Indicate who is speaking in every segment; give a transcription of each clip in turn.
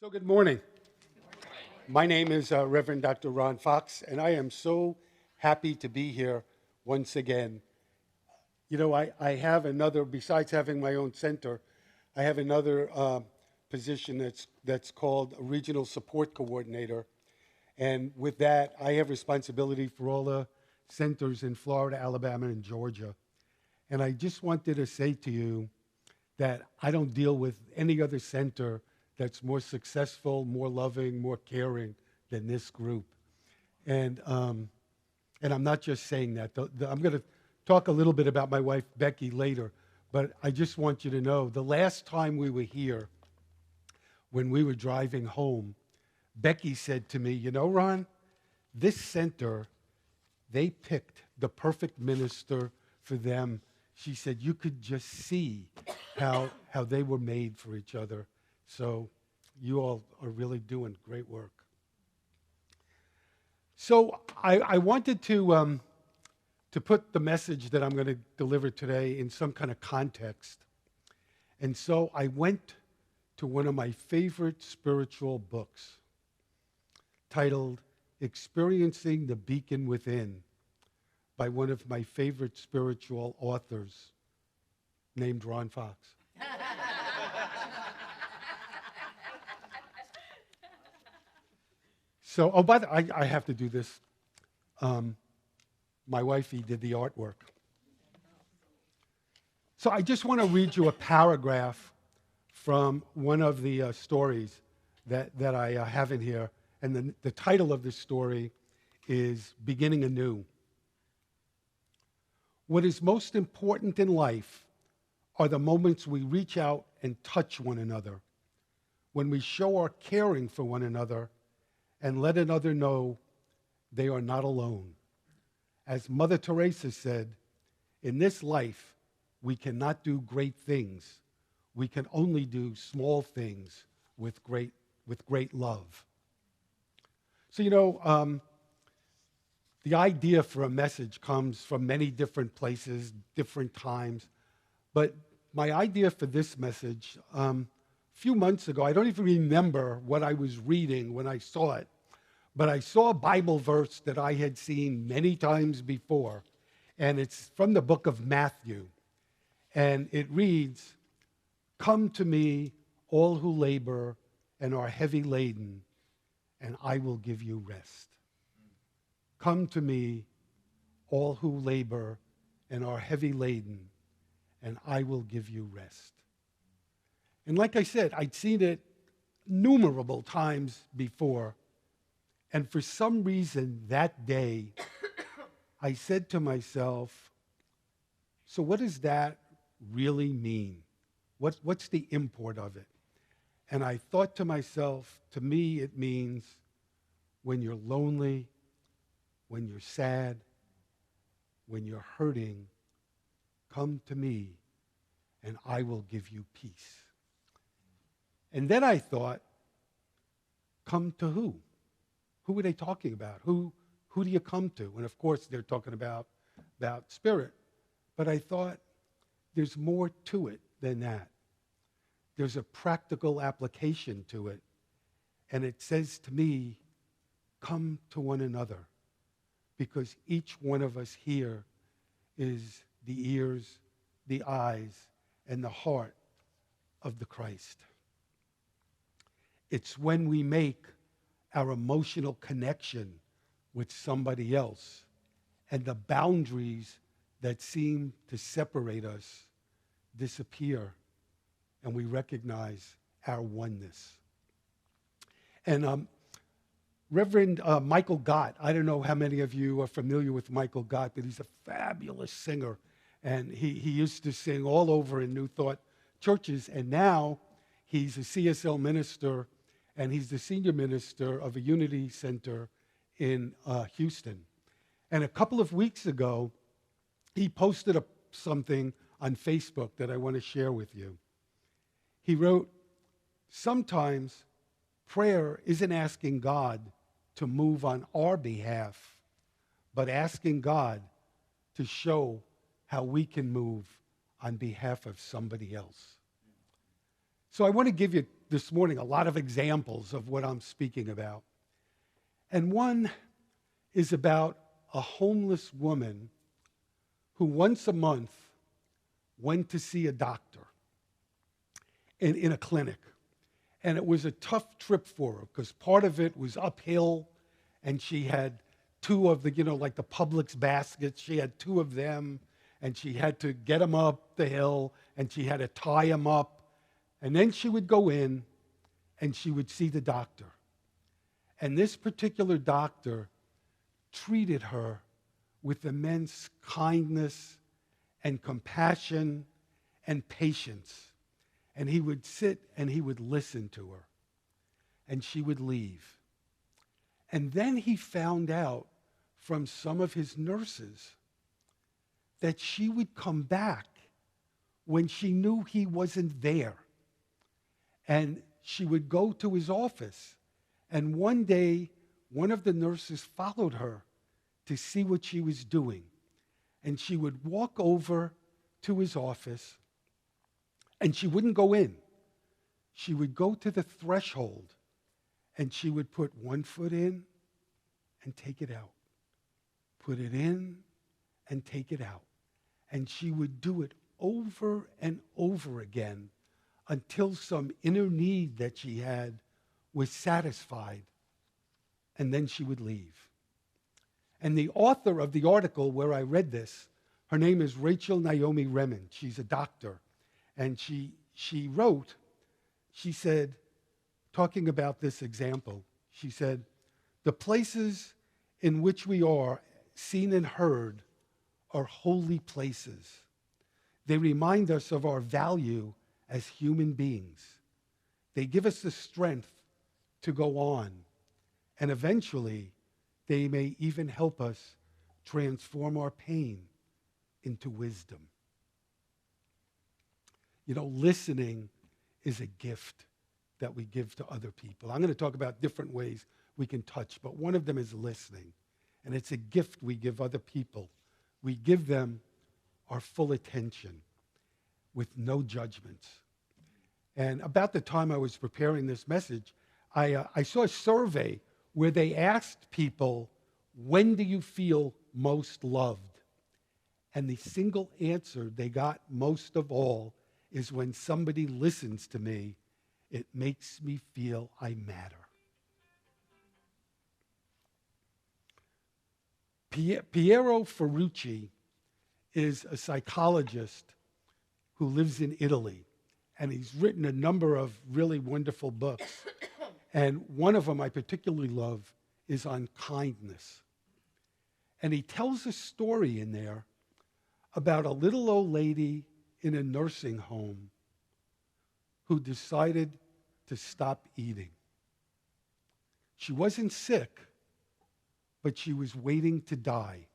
Speaker 1: So good morning. My name is Reverend Dr. Ron Fox, and I am so happy to be here once again. You know, I have another, besides having my own center, I have another position that's called a Regional Support Coordinator. And with that, I have responsibility for all the centers in Florida, Alabama, and Georgia. And I just wanted to say to you that I don't deal with any other center that's more successful, more loving, more caring than this group. And I'm not just saying that. I'm going to talk a little bit about my wife, Becky, later. But I just want you to know, the last time we were here, when we were driving home, Becky said to me, you know, Ron, this center, they picked the perfect minister for them. She said, you could just see how they were made for each other. So you all are really doing great work. So I wanted to put the message that I'm going to deliver today in some kind of context. And so I went to one of my favorite spiritual books titled Experiencing the Beacon Within by one of my favorite spiritual authors named Ron Fox. So, by the way, I have to do this. My wifey did the artwork. So I just want to read you a paragraph from one of the stories that I have in here. And the title of this story is Beginning Anew. What is most important in life are the moments we reach out and touch one another, when we show our caring for one another and let another know they are not alone. As Mother Teresa said, in this life, we cannot do great things. We can only do small things with great love. So, you know, the idea for a message comes from many different places, different times. But my idea for this message, a few months ago, I don't even remember what I was reading when I saw it, but I saw a Bible verse that I had seen many times before, and it's from the book of Matthew. And it reads, "Come to me, all who labor and are heavy laden, and I will give you rest." Come to me, all who labor and are heavy laden, and I will give you rest. And like I said, I'd seen it innumerable times before. And for some reason that day, I said to myself, so what does that really mean? What's the import of it? And I thought to myself, to me it means when you're lonely, when you're sad, when you're hurting, come to me and I will give you peace. And then I thought, come to who? Who are they talking about? Who do you come to? And of course, they're talking about spirit. But I thought, there's more to it than that. There's a practical application to it. And it says to me, come to one another. Because each one of us here is the ears, the eyes, and the heart of the Christ. It's when we make our emotional connection with somebody else and the boundaries that seem to separate us disappear and we recognize our oneness. And Reverend Michael Gott, I don't know how many of you are familiar with Michael Gott, but he's a fabulous singer. And he used to sing all over in New Thought churches, and now he's a CSL minister, and he's the senior minister of a Unity Center in Houston. And a couple of weeks ago, he posted something on Facebook that I want to share with you. He wrote, sometimes prayer isn't asking God to move on our behalf, but asking God to show how we can move on behalf of somebody else. So I want to give you this morning a lot of examples of what I'm speaking about. And one is about a homeless woman who once a month went to see a doctor in a clinic. And it was a tough trip for her because part of it was uphill, and she had two of the, like the Publix baskets. She had two of them, and she had to get them up the hill, and she had to tie them up. And then she would go in, and she would see the doctor. And this particular doctor treated her with immense kindness and compassion and patience. And he would sit and he would listen to her. And she would leave. And then he found out from some of his nurses that she would come back when she knew he wasn't there. And she would go to his office. And one day, one of the nurses followed her to see what she was doing. And she would walk over to his office, and she wouldn't go in. She would go to the threshold, and she would put one foot in and take it out. Put it in and take it out. And she would do it over and over again until some inner need that she had was satisfied, and then she would leave. And the author of the article where I read this, her name is Rachel Naomi Remen. She's a doctor. And she wrote, she said, talking about this example, she said, the places in which we are seen and heard are holy places. They remind us of our value as human beings. They give us the strength to go on. And eventually, they may even help us transform our pain into wisdom. Listening is a gift that we give to other people. I'm going to talk about different ways we can touch, but one of them is listening. And it's a gift we give other people. We give them our full attention with no judgments. And about the time I was preparing this message, I saw a survey where they asked people, when do you feel most loved? And the single answer they got most of all is when somebody listens to me, it makes me feel I matter. Piero Ferrucci is a psychologist who lives in Italy, and he's written a number of really wonderful books. And one of them I particularly love is on kindness. And he tells a story in there about a little old lady in a nursing home who decided to stop eating. She wasn't sick, but she was waiting to die.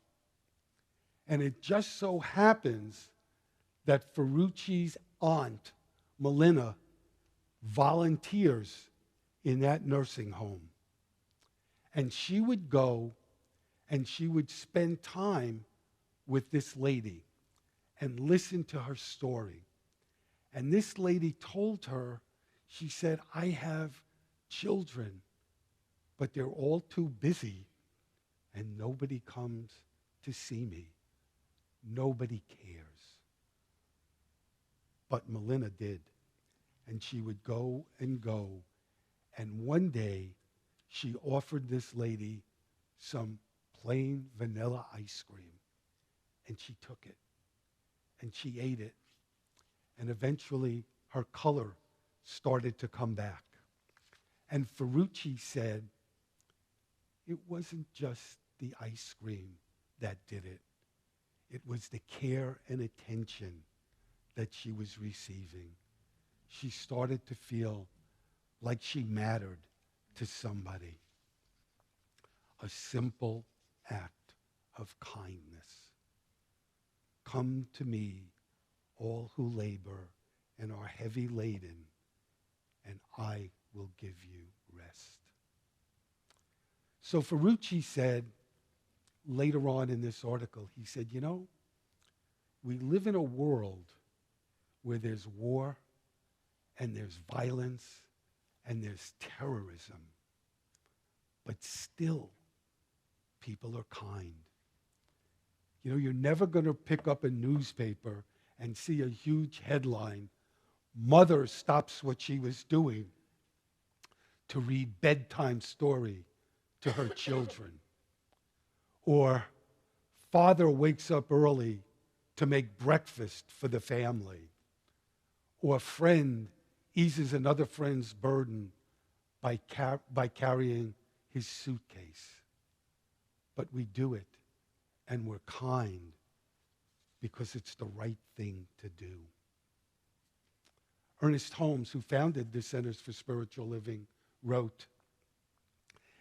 Speaker 1: And it just so happens that Ferrucci's aunt, Melina, volunteers in that nursing home. And she would go and she would spend time with this lady and listen to her story. And this lady told her, she said, I have children, but they're all too busy and nobody comes to see me. Nobody cares. But Melina did. And she would go and go. And one day, she offered this lady some plain vanilla ice cream. And she took it. And she ate it. And eventually, her color started to come back. And Ferrucci said, it wasn't just the ice cream that did it. It was the care and attention that she was receiving. She started to feel like she mattered to somebody. A simple act of kindness. Come to me, all who labor and are heavy laden, and I will give you rest. So Ferrucci said, later on in this article, he said, we live in a world where there's war and there's violence and there's terrorism. But still, people are kind. You know, you're never going to pick up a newspaper and see a huge headline, "Mother stops what she was doing to read bedtime story to her children." Or, "Father wakes up early to make breakfast for the family." Or, "Friend eases another friend's burden by carrying his suitcase." But we do it, and we're kind because it's the right thing to do. Ernest Holmes, who founded the Centers for Spiritual Living, wrote,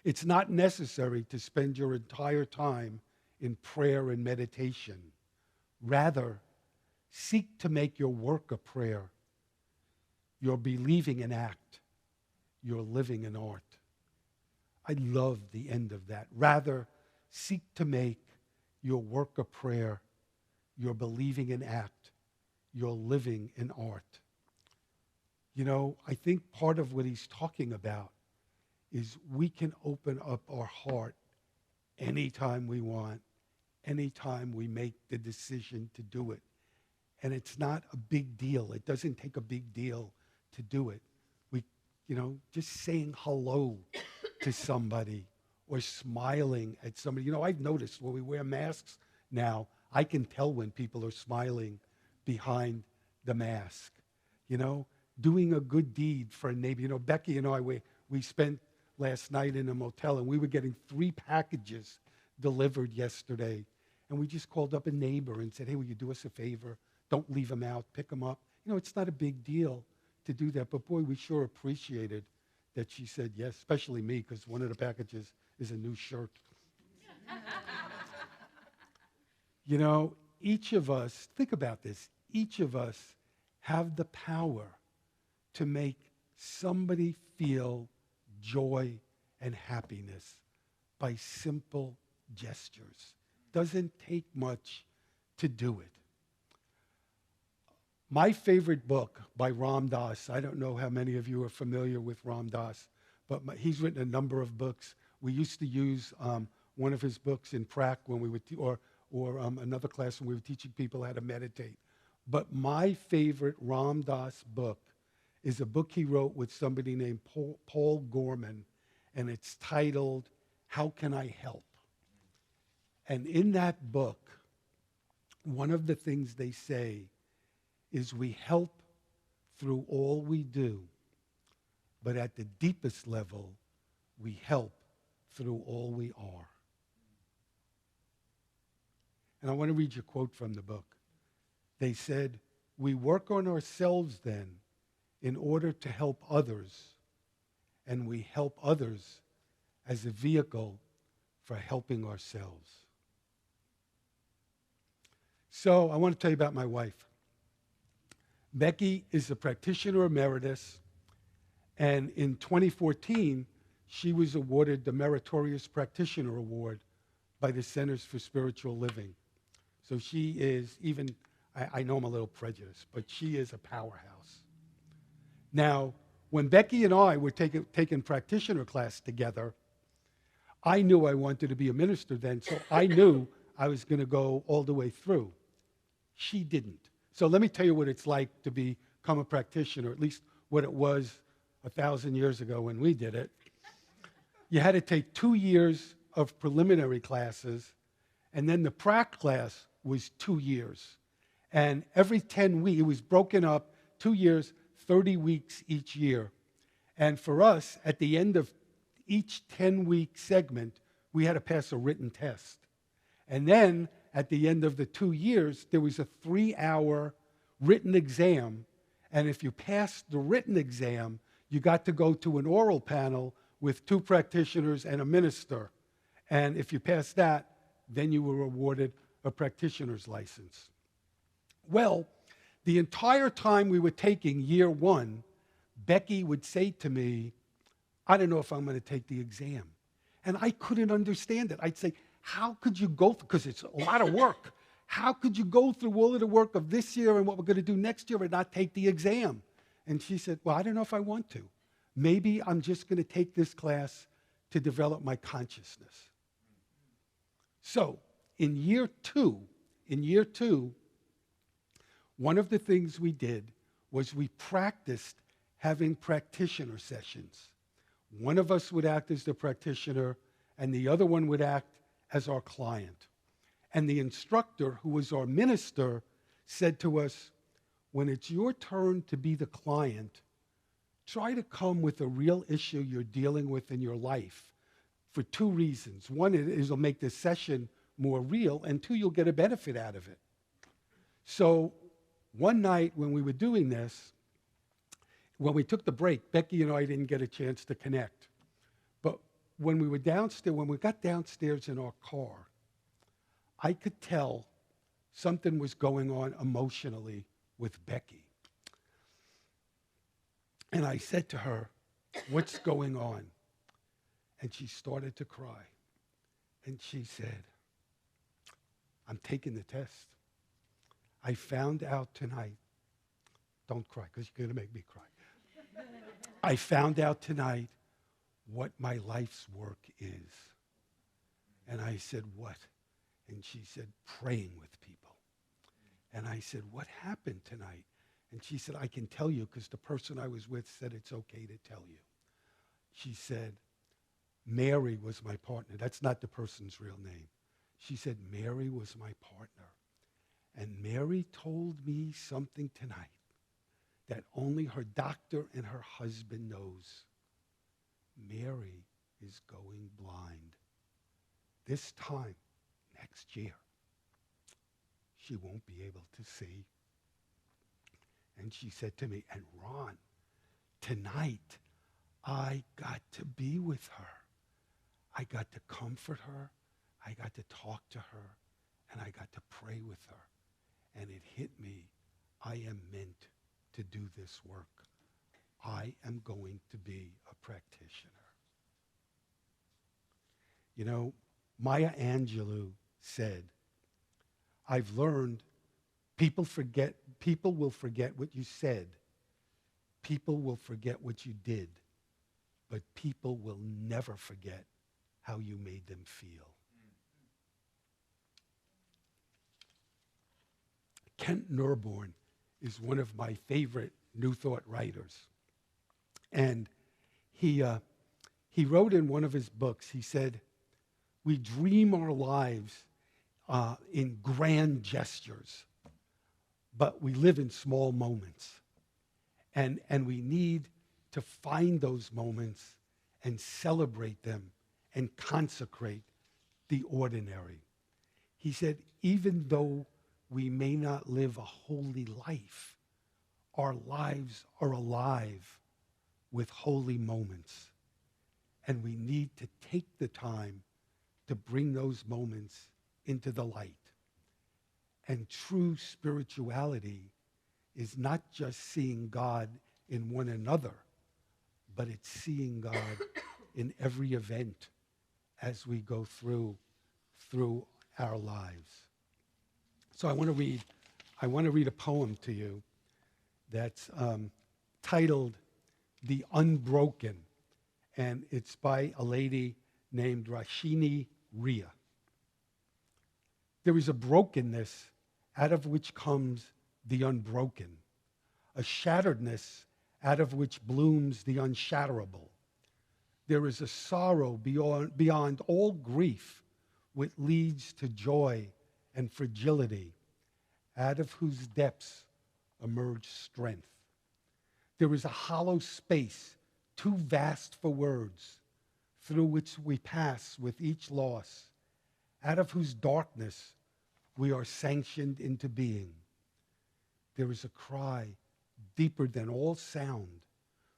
Speaker 1: "It's not necessary to spend your entire time in prayer and meditation. Rather, seek to make your work a prayer, your believing an act, your living an art." I love the end of that. Rather, seek to make your work a prayer, your believing an act, your living an art. You know, I think part of what he's talking about is we can open up our heart anytime we want, anytime we make the decision to do it. And it's not a big deal. It doesn't take a big deal to do it. Just saying hello to somebody or smiling at somebody. You know, I've noticed when we wear masks now, I can tell when people are smiling behind the mask. You know, doing a good deed for a neighbor. You know, Becky and I, we spent last night in a motel, and we were getting 3 packages delivered yesterday. And we just called up a neighbor and said, "Hey, will you do us a favor? Don't leave them out. Pick them up." You know, it's not a big deal to do that. But boy, we sure appreciated that she said yes, especially me, because one of the packages is a new shirt. You know, each of us, think about this, each of us have the power to make somebody feel joy and happiness by simple gestures. Doesn't take much to do it. My favorite book by Ram Dass, I don't know how many of you are familiar with Ram Dass, but he's written a number of books. We used to use one of his books in prac when we would, or another class when we were teaching people how to meditate. But my favorite Ram Dass book is a book he wrote with somebody named Paul Gorman, and it's titled, "How Can I Help?" And in that book, one of the things they say is we help through all we do, but at the deepest level, we help through all we are. And I want to read you a quote from the book. They said, "We work on ourselves then in order to help others, and we help others as a vehicle for helping ourselves." So I want to tell you about my wife. Becky is a practitioner emeritus, and in 2014, she was awarded the Meritorious Practitioner Award by the Centers for Spiritual Living. So she is I know I'm a little prejudiced, but she is a powerhouse. Now, when Becky and I were taking practitioner class together, I knew I wanted to be a minister then, so I knew I was going to go all the way through. She didn't. So let me tell you what it's like to become a practitioner, at least what it was 1,000 years ago when we did it. You had to take 2 years of preliminary classes, and then the prac class was 2 years. And every 10 weeks, it was broken up, 2 years, 30 weeks each year. And for us, at the end of each 10-week segment, we had to pass a written test. And then at the end of the 2 years, there was a 3-hour written exam. And if you passed the written exam, you got to go to an oral panel with 2 practitioners and a minister. And if you passed that, then you were awarded a practitioner's license. Well, the entire time we were taking year 1, Becky would say to me, "I don't know if I'm going to take the exam." And I couldn't understand it. I'd say, "How could you go through," because it's a lot of work, "how could you go through all of the work of this year and what we're going to do next year and not take the exam?" And she said, "Well, I don't know if I want to." maybe I'm just going to take this class to develop my consciousness. So in year two, one of the things we did was we practiced having practitioner sessions. One of us would act as the practitioner, and the other one would act as our client. And the instructor, who was our minister, said to us, when it's your turn to be the client, try to come with a real issue you're dealing with in your life for two reasons. One is it'll make this session more real, and two, you'll get a benefit out of it. So one night when we were doing this, when we took the break, Becky and I didn't get a chance to connect. But when we got downstairs in our car, I could tell something was going on emotionally with Becky. And I said to her, "What's going on?" And she started to cry. And she said, "I'm taking the test. I found out tonight." Don't cry, because you're going to make me cry. "I found out tonight what my life's work is." And I said, "What?" And she said, "Praying with people." And I said, "What happened tonight?" And she said, "I can tell you because the person I was with said it's okay to tell you." She said, "Mary was my partner." That's not the person's real name. She said, "Mary was my partner. And Mary told me something tonight that only her doctor and her husband knows. Mary is going blind. This time next year, she won't be able to see." And she said to me, "And Ron, tonight I got to be with her. I got to comfort her. I got to talk to her. And I got to pray with her. And it hit me. I am meant to do this work. I am going to be a practitioner." You know, Maya Angelou said, "I've learned people will forget what you said. People will forget what you did. But people will never forget how you made them feel." Kent Nurborn is one of my favorite New Thought writers. And he wrote in one of his books, he said, "We dream our lives in grand gestures, but we live in small moments. And we need to find those moments and celebrate them and consecrate the ordinary." He said, "Even though we may not live a holy life, our lives are alive with holy moments. And we need to take the time to bring those moments into the light. And true spirituality is not just seeing God in one another, but it's seeing God in every event as we go through our lives." So I want to read a poem to you that's titled "The Unbroken," and it's by a lady named Rashini Rhea. "There is a brokenness out of which comes the unbroken, a shatteredness out of which blooms the unshatterable. There is a sorrow beyond all grief which leads to joy and fragility, out of whose depths emerge strength. There is a hollow space too vast for words, through which we pass with each loss, out of whose darkness we are sanctioned into being. There is a cry deeper than all sound,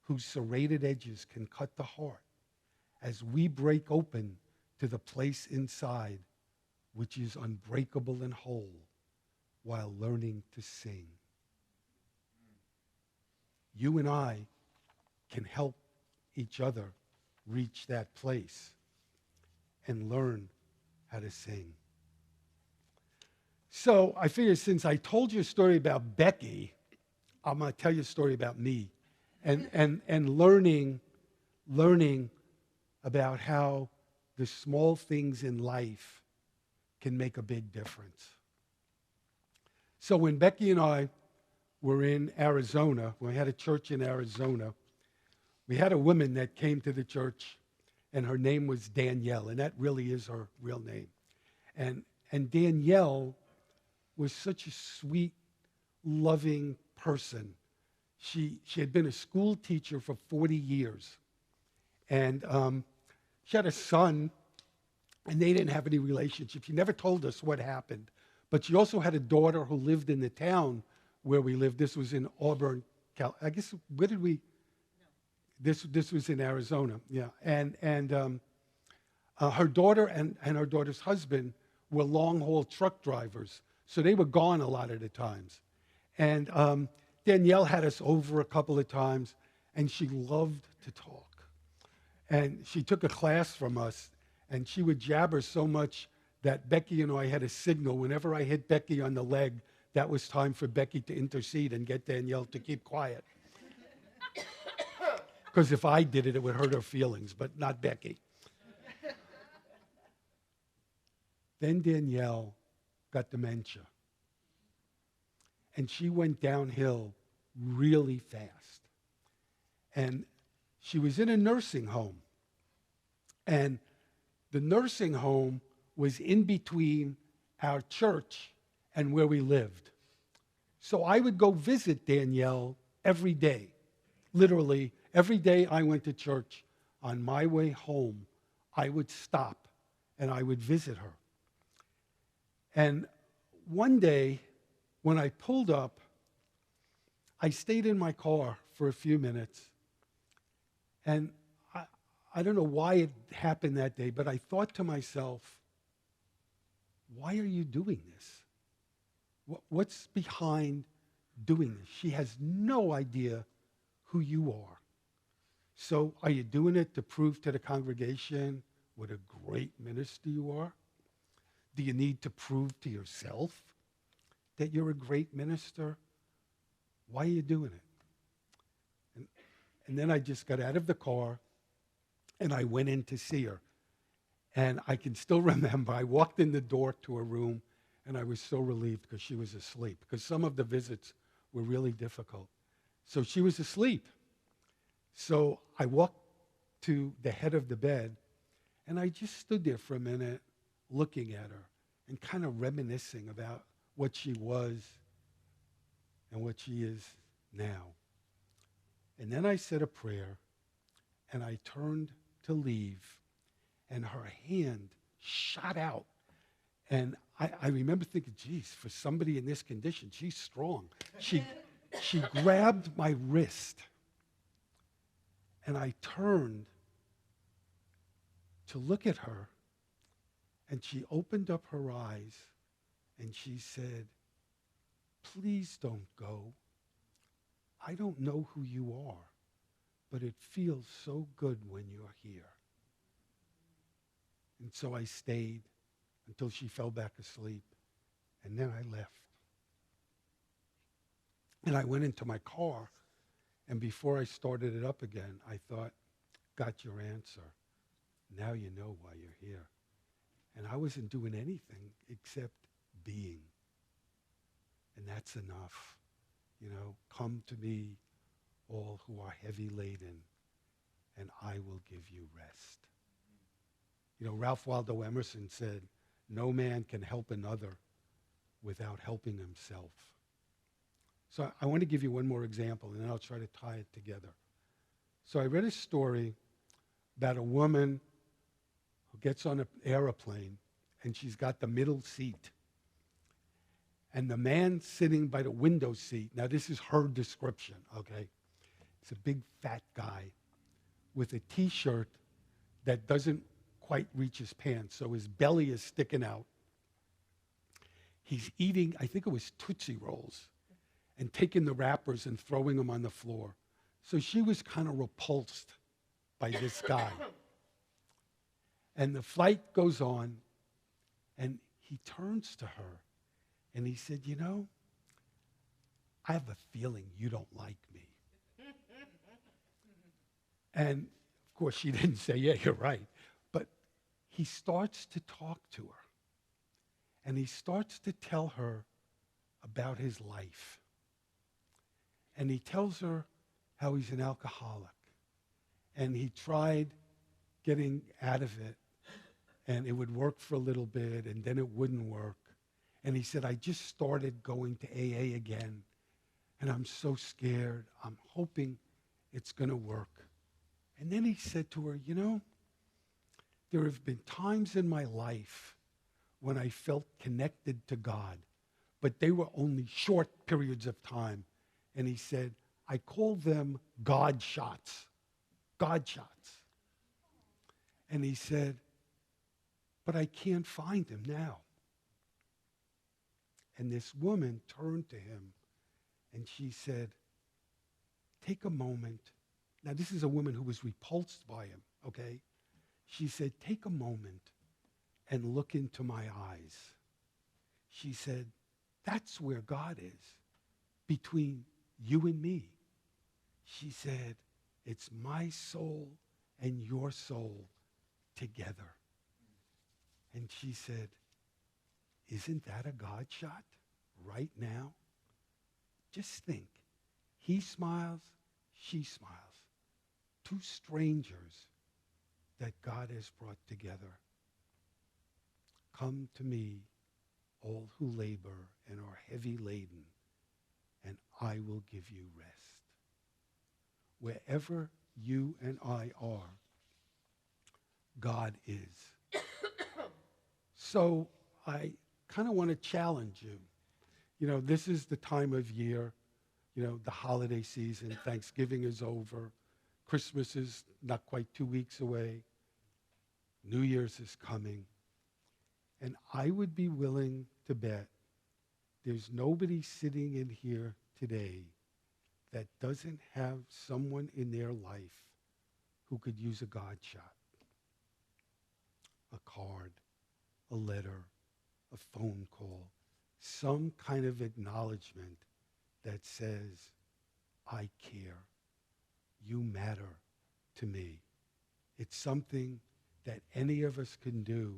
Speaker 1: whose serrated edges can cut the heart, as we break open to the place inside which is unbreakable and whole, while learning to sing." You and I can help each other reach that place and learn how to sing. So I figured, since I told you a story about Becky, I'm going to tell you a story about me and learning learning about how the small things in life can make a big difference. So when Becky and I were in Arizona, we had a church in Arizona, we had a woman that came to the church, and her name was Danielle, and that really is her real name. And Danielle was such a sweet, loving person. She had been a school teacher for 40 years. And she had a son, and they didn't have any relationship. She never told us what happened. But she also had a daughter who lived in the town where we lived. This was in Auburn, I guess, where did we? No. This was in Arizona, yeah. And her daughter and her daughter's husband were long-haul truck drivers. So they were gone a lot of the times. And Danielle had us over a couple of times, and she loved to talk. And she took a class from us, and she would jabber so much that Becky and I had a signal. Whenever I hit Becky on the leg, that was time for Becky to intercede and get Danielle to keep quiet. Because if I did it, it would hurt her feelings, but not Becky. Then Danielle got dementia. And she went downhill really fast. And she was in a nursing home. And the nursing home was in between our church and where we lived. So I would go visit Danielle every day. Literally, every day I went to church, on my way home, I would stop and I would visit her. And one day, when I pulled up, I stayed in my car for a few minutes. And I don't know why it happened that day, but I thought to myself, why are you doing this? What's behind doing this? She has no idea who you are. So are you doing it to prove to the congregation what a great minister you are? Do you need to prove to yourself that you're a great minister? Why are you doing it? And then I just got out of the car and I went in to see her. And I can still remember, I walked in the door to her room and I was so relieved because she was asleep, because some of the visits were really difficult. So she was asleep. So I walked to the head of the bed and I just stood there for a minute looking at her and kind of reminiscing about what she was and what she is now. And then I said a prayer and I turned to leave and her hand shot out. And I remember thinking, geez, for somebody in this condition, she's strong. She grabbed my wrist and I turned to look at her and she opened up her eyes and she said, please don't go. I don't know who you are, but it feels so good when you're here. And so I stayed until she fell back asleep, and then I left. And I went into my car, and before I started it up again, I thought, got your answer. Now you know why you're here. And I wasn't doing anything except being. And that's enough. You know, come to me, all who are heavy laden, and I will give you rest. You know, Ralph Waldo Emerson said, no man can help another without helping himself. So I want to give you one more example, and then I'll try to tie it together. So I read a story about a woman who gets on an airplane, and she's got the middle seat. And the man sitting by the window seat, now this is her description, okay? It's a big fat guy with a T-shirt that doesn't quite reach his pants, so his belly is sticking out. He's eating, I think it was Tootsie Rolls, and taking the wrappers and throwing them on the floor. So she was kind of repulsed by this guy. And the flight goes on, and he turns to her, and he said, you know, I have a feeling you don't like me. And, of course, she didn't say, yeah, you're right. But he starts to talk to her. And he starts to tell her about his life. And he tells her how he's an alcoholic. And he tried getting out of it, and it would work for a little bit, and then it wouldn't work. And he said, I just started going to AA again, and I'm so scared. I'm hoping it's going to work. And then he said to her, you know, there have been times in my life when I felt connected to God, but they were only short periods of time. And he said, I call them God shots. God shots. And he said, but I can't find him now. And this woman turned to him and she said, take a moment. Now, this is a woman who was repulsed by him, okay? She said, take a moment and look into my eyes. She said, that's where God is, between you and me. She said, it's my soul and your soul together. And she said, isn't that a God shot right now? Just think. He smiles, she smiles. Two strangers that God has brought together. Come to me, all who labor and are heavy laden, and I will give you rest. Wherever you and I are, God is. So I kind of want to challenge you. You know, this is the time of year, you know, the holiday season. Thanksgiving is over. Christmas is not quite 2 weeks away. New Year's is coming. And I would be willing to bet there's nobody sitting in here today that doesn't have someone in their life who could use a God shot. A card, a letter, a phone call, some kind of acknowledgement that says, I care. You matter to me. It's something that any of us can do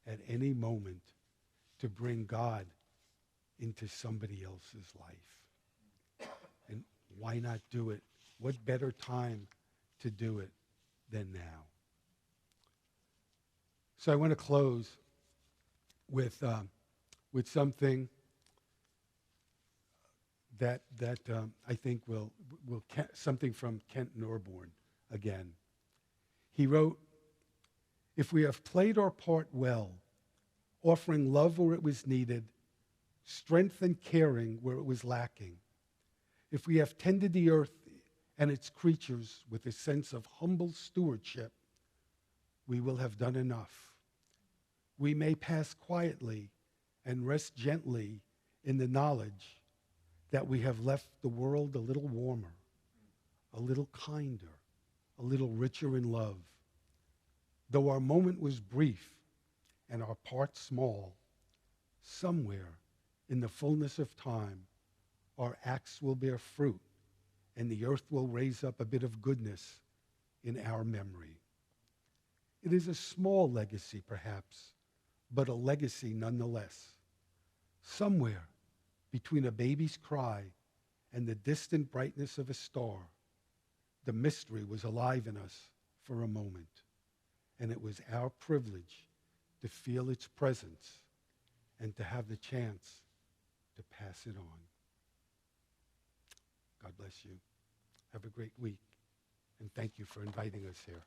Speaker 1: at any moment to bring God into somebody else's life. And why not do it? What better time to do it than now? So I want to close with something that I think will something from Kent Norborn again. He wrote, if we have played our part well, offering love where it was needed, strength and caring where it was lacking, if we have tended the earth and its creatures with a sense of humble stewardship, we will have done enough. We may pass quietly and rest gently in the knowledge that we have left the world a little warmer, a little kinder, a little richer in love. Though our moment was brief and our part small, somewhere in the fullness of time, our acts will bear fruit and the earth will raise up a bit of goodness in our memory. It is a small legacy, perhaps, but a legacy nonetheless. Somewhere between a baby's cry and the distant brightness of a star, the mystery was alive in us for a moment, and it was our privilege to feel its presence and to have the chance to pass it on. God bless you. Have a great week, and thank you for inviting us here.